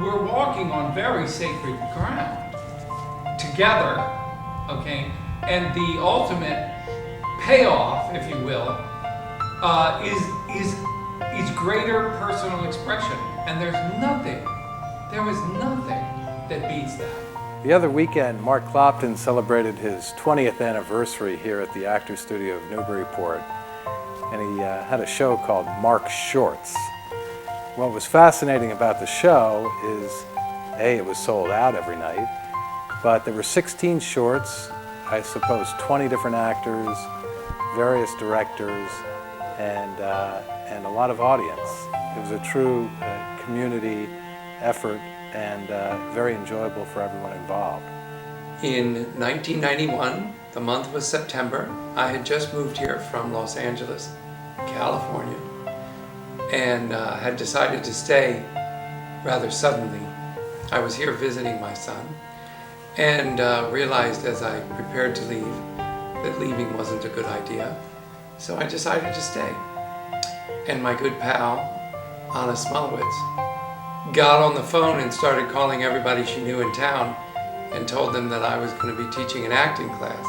we're walking on very sacred ground together, okay? And the ultimate payoff, if you will, is greater personal expression. And there is nothing that beats that. The other weekend, Mark Clopton celebrated his 20th anniversary here at the Actors Studio of Newburyport, and he had a show called Mark's Shorts. What was fascinating about the show is, A, it was sold out every night, but there were 16 shorts, I suppose 20 different actors, various directors, and a lot of audience. It was a true community effort and very enjoyable for everyone involved. In 1991, the month was September. I had just moved here from Los Angeles, California, and had decided to stay rather suddenly. I was here visiting my son and realized as I prepared to leave that leaving wasn't a good idea. So I decided to stay. And my good pal, Anna Smolowitz, got on the phone and started calling everybody she knew in town and told them that I was going to be teaching an acting class.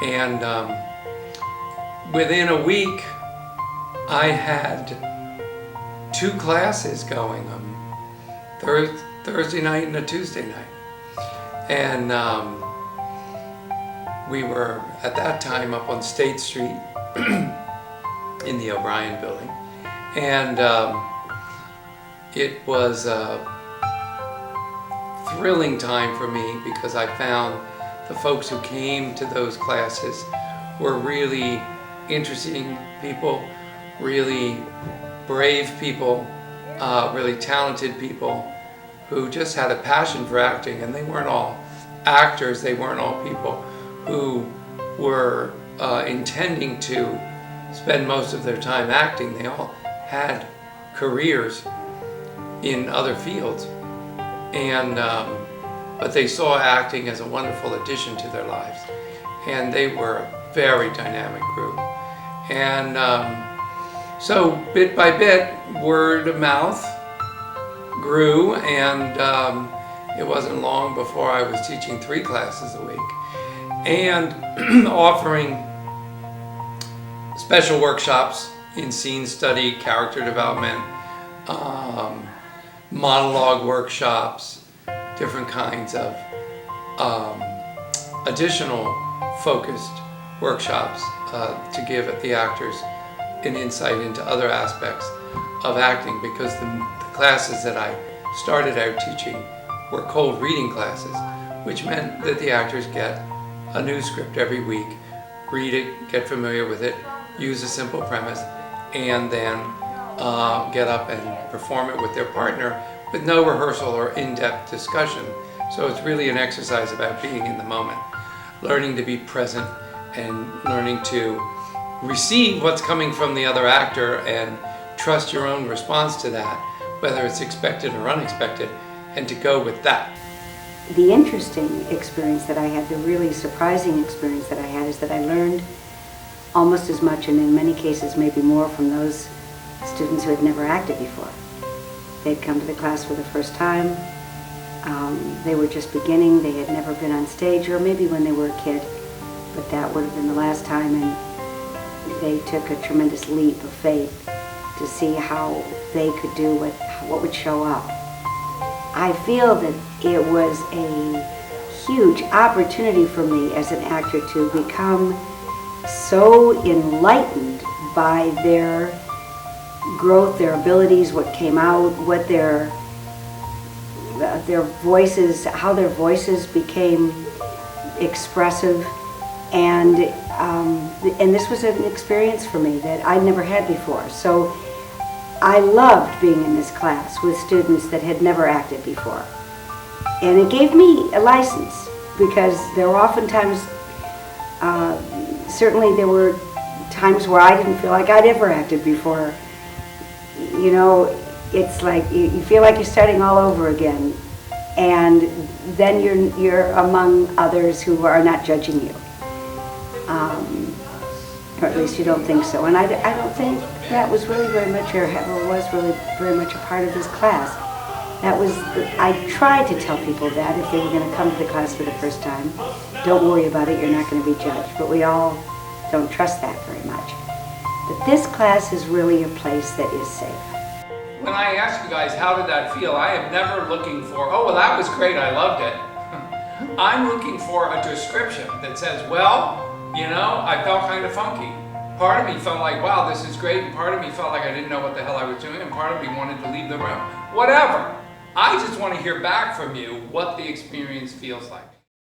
And within a week, I had 2 classes going, Thursday night and a Tuesday night. And we were at that time up on State Street in the O'Brien building. And it was a thrilling time for me because I found the folks who came to those classes were really interesting people, really brave people, really talented people who just had a passion for acting. And they weren't all actors, they weren't all people who were intending to spend most of their time acting. They all had careers in other fields, and but they saw acting as a wonderful addition to their lives, and they were a very dynamic group. And so bit by bit, word of mouth grew, and it wasn't long before I was teaching 3 classes a week and offering special workshops in scene study, character development, monologue workshops, different kinds of additional focused workshops to give the actors an insight into other aspects of acting, because the classes that I started out teaching were cold reading classes, which meant that the actors get a new script every week, read it, get familiar with it, use a simple premise, and then get up and perform it with their partner with no rehearsal or in-depth discussion. So it's really an exercise about being in the moment, learning to be present and learning to receive what's coming from the other actor and trust your own response to that, whether it's expected or unexpected, and to go with that. The interesting experience that I had, the really surprising experience that I had, is that I learned almost as much, and in many cases maybe more, from those students who had never acted before. They'd come to the class for the first time. They were just beginning. They had never been on stage, or maybe when they were a kid, but that would have been the last time, and they took a tremendous leap of faith to see how they could do what would show up. I feel that it was a huge opportunity for me as an actor to become so enlightened by their growth, their abilities, what came out, what their voices, how their voices became expressive, and this was an experience for me that I'd never had before. So I loved being in this class with students that had never acted before, and it gave me a license, because there were oftentimes, certainly there were times where I didn't feel like I'd ever acted before. You know, it's like you feel like you're starting all over again, and then you're among others who are not judging you, or at least you don't think so. And I don't think that was really very much, or was really very much a part of this class. I tried to tell people that if they were going to come to the class for the first time, don't worry about it, you're not going to be judged. But we all don't trust that very much. But this class is really a place that is safe. When I ask you guys, how did that feel? I am never looking for, oh, well, that was great, I loved it. I'm looking for a description that says, well, you know, I felt kind of funky. Part of me felt like, wow, this is great, and part of me felt like I didn't know what the hell I was doing, and part of me wanted to leave the room. Whatever. I just want to hear back from you what the experience feels like.